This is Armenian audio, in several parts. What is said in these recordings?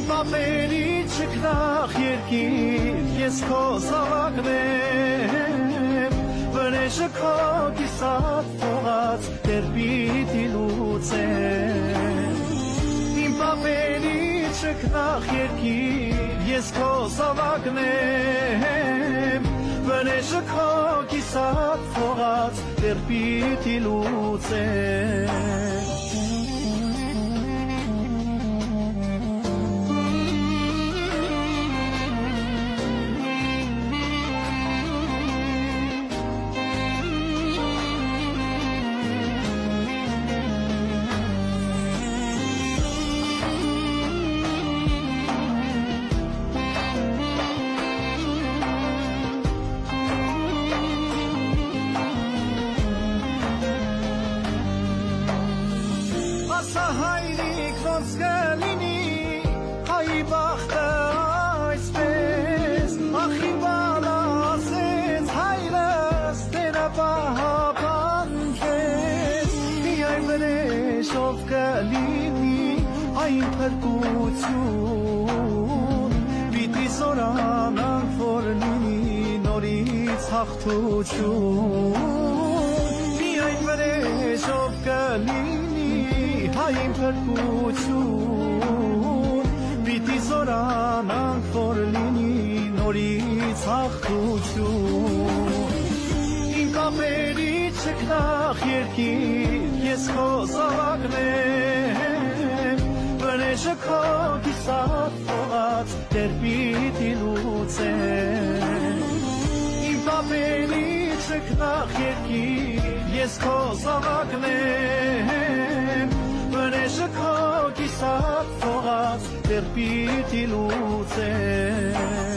Papերի չքնախ երկիր, ես քո զավակն եմ, վրեժը քո կիսատ թողած, դեր պիտի լուծեմ։ Իմ papերի չքնախ երկիր, ես քո զավակն եմ, վրեժը քո կիսատ թողած, դեր պիտի լուծեմ։ Հայրիկ ոնց կլինի, հայի բախտը այսպես, ախի բալասեց հայրս, տերապահապան քեզ, միայն վրեժով կլինի, այն փրկություն, պիտի զորանանք, որ լինի նորից հաղթություն, միայն վրեժով կլինի, Այն փրկություն, պիտի զորանանք, որ լինի նորից հաղթություն։ Իմ կապերի չքնախ երկիր, ես քո զավակն եմ, վրեժը քո կիսատ թողած, դեր պիտի լուծեմ։ Իմ կապերի չքնախ երկիր, ես քո զավակն եմ, Վրեժը քո կիսատ թողած, դեր պիտի լուծեմ։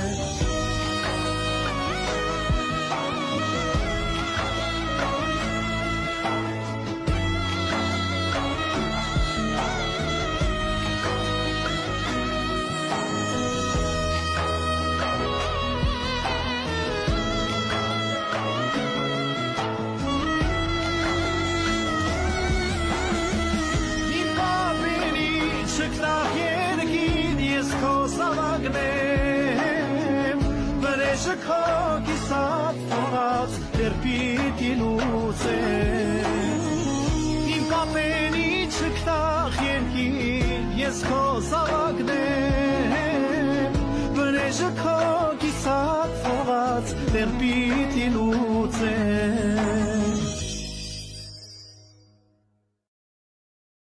Չքնախ երկիր, ես քո զավակն եմ, վրեժը քո կիսատ թողած, դեր պիտի լուծեմ։ Իմ կապերի չքնախ երկիր, ես քո զավակն եմ, վրեժը քո կիսատ թողած, դեր պիտի